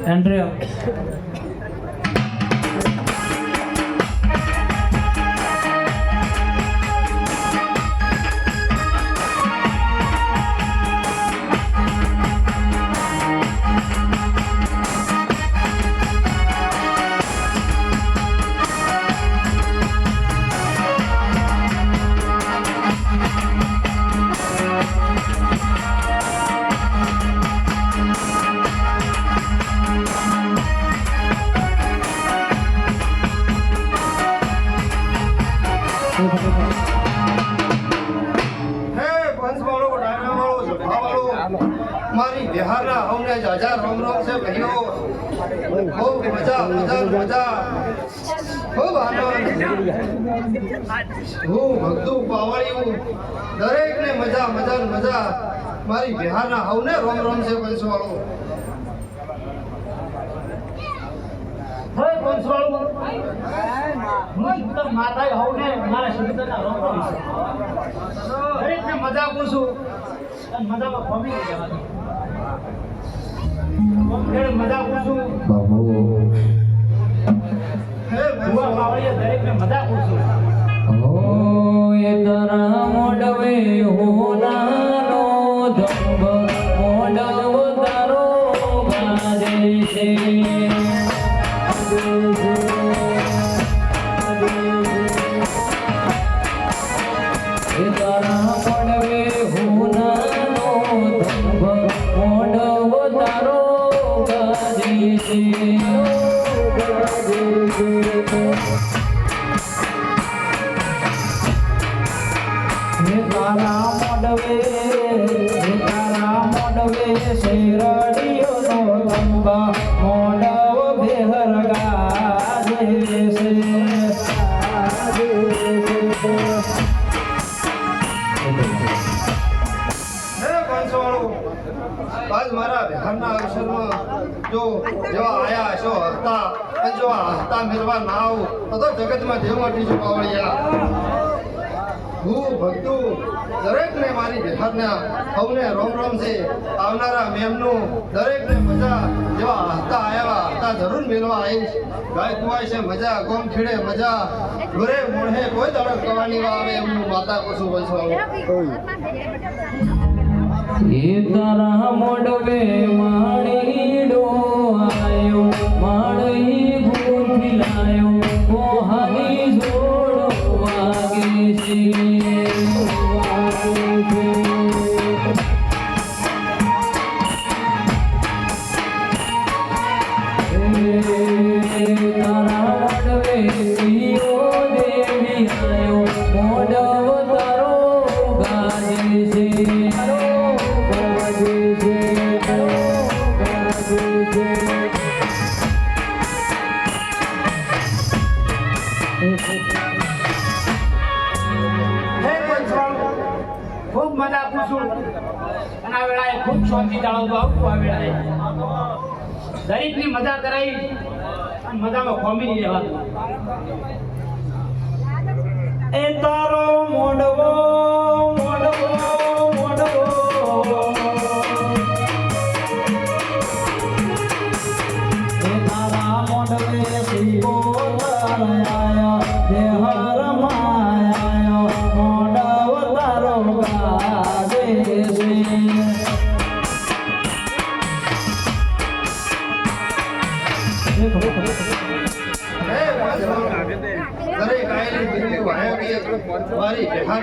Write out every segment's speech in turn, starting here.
Andrea. મારી બિહારના અમને જાજા રોમ રોમ છે ભાઈઓ ખૂબ મજા મજા મજા ખૂબ આનંદ હું ભક્તુ પાવાળ્યું દરેકને મજા મજા મજા મારી બિહારના હવને રોમ રોમ છે પંચવાળો હોય પંચવાળો હું તો માતા હવને મારા શબ્દના રોમ રોમ છે દરેકને મજા પૂછું અને મજામાં ફમી જવાની મજા પૂછું બાબુ હે ભુવા પાવળીએ દરેકને મજા પૂછું ઓ એ તારા મોડવે હોનાનો ધંભ મોડવ તારો ગાજે છે એ તારા મોડવે હોનાનો ધંભ મોડવ તારો ગાજે છે તારા મોડવે શેરડીઓ નો લંબા મોડવ ભેહર ગાજે છે આજ મારા બિહારના અવસરમાં જો જેવા આયા હશો હસતા અને જો હસતા મેળવા ના આવું તો જગતમાં દેવ મટી છું પાવળિયા હું ભક્તુ દરેકને મારી બિહારના સૌને રોમ રોમ છે આવનારા મેમનું દરેકને મજા જેવા હસતા આવ્યા હસતા જરૂર મેળવા આવીશ ગાય કુવાય છે મજા ગોમ ખીડે મજા ઘરે મોઢે કોઈ દડક કરવાની આવે એમનું માતા કશું બનશો એ તારા મોડવે માણીડો આયો માણી ભૂથી લાયો કોહાની જોડો વાગે છે તારા મોડવે પિયો દેવી આયો મોડવ તારો ગાજે છે ખૂબ મજા પૂછું અને આ વેળાએ ખૂબ શાંતિ જાળવતો આવું આ વેળાએ દરેકની મજા કરાવી અને મજામાં ખોમી નહીં રહેવાનું એ તારો મોડવો મોડવો મોડવો એ તારા મોડવે શિવો તારાયા દેહર માયા મોડવ તારો ગાજે છે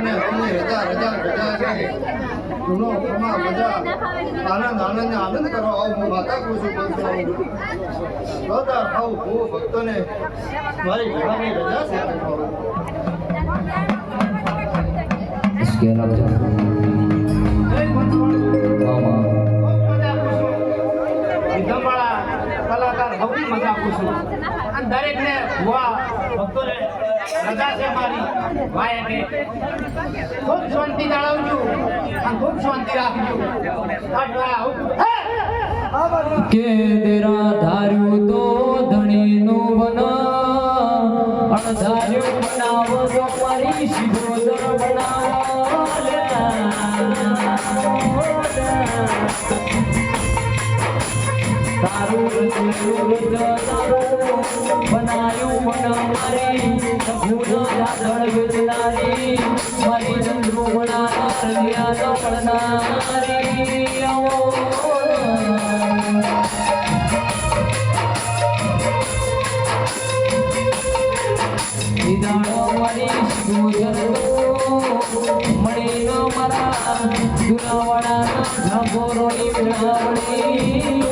અને અમની રજા રજા રજા છે જૂનો પ્રમા મજા આનંદ કરો આવું હું માતા પૂછું છું રોદાર આવું હું ભક્તોને મારી ઘરની રજા છે इसके अलावा मामा ધમાળા કલાકાર સૌથી મજા પૂછું અને દરેકને ભુવા ભક્તોને રજા છે મારી ભાઈ એટલે ખૂબ શાંતિ જાળવજો અને ખૂબ શાંતિ રાખજો કે તેરા ધાર્યું તો ધણી નું બના અણધાર્યું બનાવો તો મારી શિવોદર બનાવો તારું બનાયું બના મારી સભુનો દાદળ વેદનારી મારી ચંદ્રુ બના રલિયા પડનારી નિદાણો મારી શિવોદર મણીનો મારા દુરાવાળાના ઝાંભોરોની વિળાવણી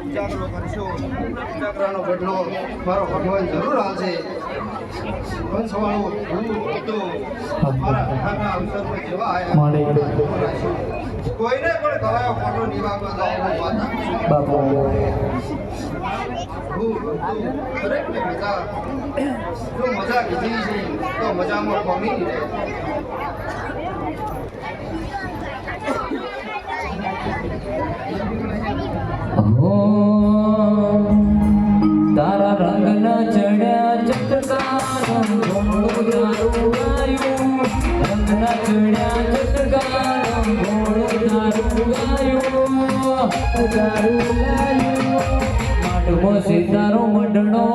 ઉજાગરો કરશું ઉજાગરાનો બદલો મારો ભગવાન જરૂર આવશે વંશવાળું હું હતું મારા ઘરના અવસરમાં જેવા આવ્યા કોઈને પણ કવાયો ફોટો નિભાવવા જાઓ માતા બાપુ દરેકને મજા જો મજા કીધી છે તો મજામાં પામી રહે તારા રંગ ન ચડ્યા ચટકાનો ઘોડો દારૂ ગાયું રંગ ન ચડ્યા ચટકાનો ઘોડો દારૂ ગાયું માટમો સીતારો મંડળો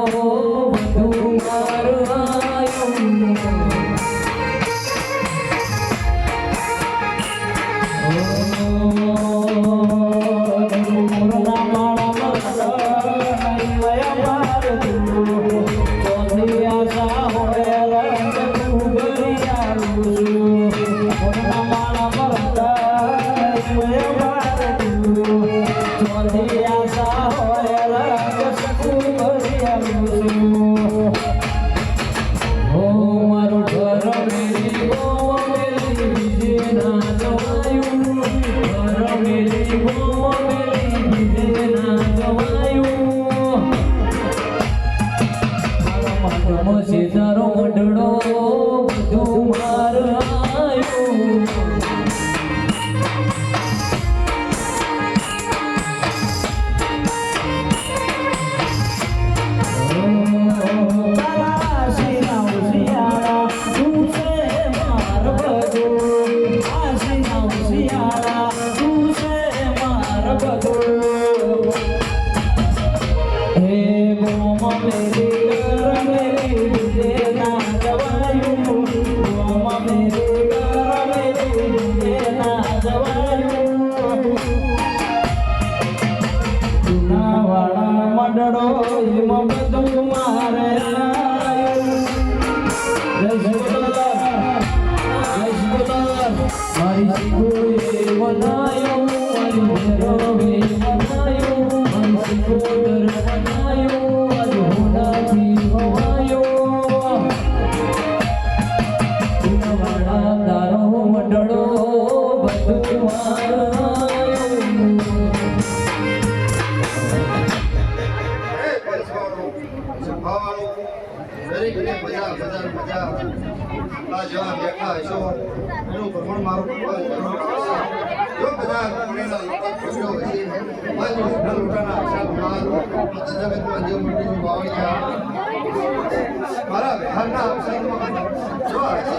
બધું માર આયું સીતારો મંડળો બધું માર આયું મેરી બનાયો મારી ભેરવે બનાયો મારી સિકોદર બનાયો આજ હોનાથી હવાયો વાળા તારો મંડળો બધું મારાયો દરેકને મજા આ જેવા બેઠા હશો એનું પ્રમાણ મારું જો બધા ગુણેલા લોકો હશે લોટાના જગતમાં જે મંડીનું બાવળિયા મારા બિહારના અવસરમાં જો હશે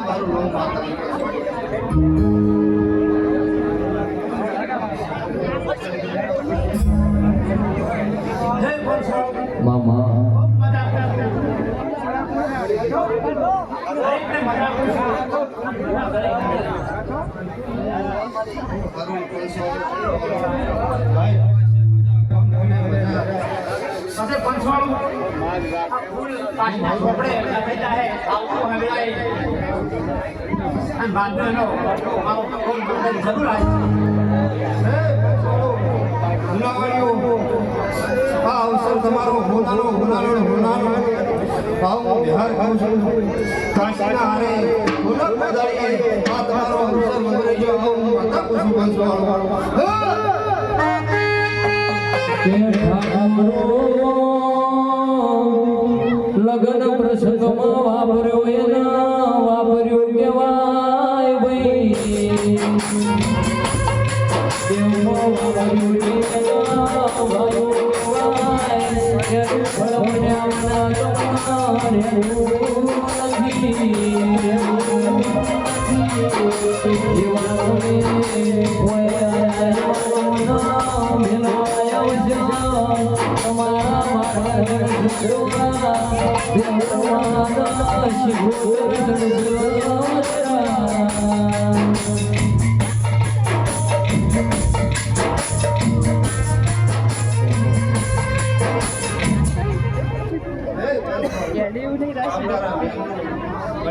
મારું નામ માતા જય બોલશો મામા ખૂબ મજા કરશે દરેકને મજા કરશે સાથે પંચવાળું આ ફૂલ કાચના ચોપડે લખેલા હે આવું હંગલાય અને બાદનો મારો કોઈ મંદિર જરૂર આવે આ અવસર તમારો હોનારો ભાવ બિહાર ખાઉં છું કાશીના હારે ગુલાબ બધાઈએ આ તમારો અવસર મંદિરે જો હું માતા કુસુમ પંચવાળો કે ઠાકરો લગન પ્રસંગમાં વાપર્યો એના વાપર્યો કેવાય ભાઈ દેવમાં વાપર્યો એના વાપર્યો કેવાય એનું ફળ મને આપના તમારે નથી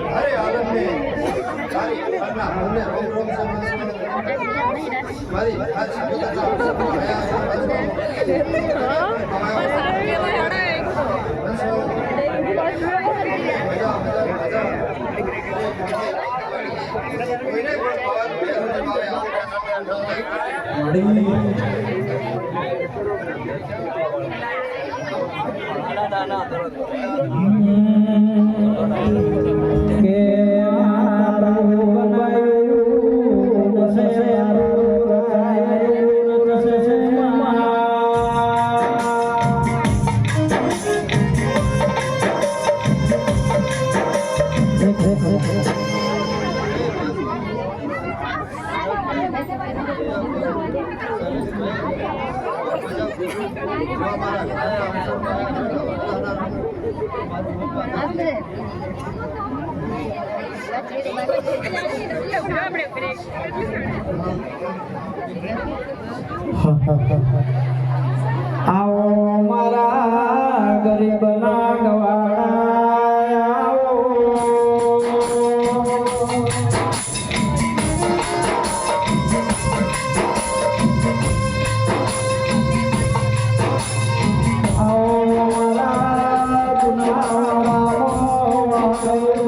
અરે આનંદને મારી ઘરના મને રોમ રોમ મારી આ આવો મારા ગરીબના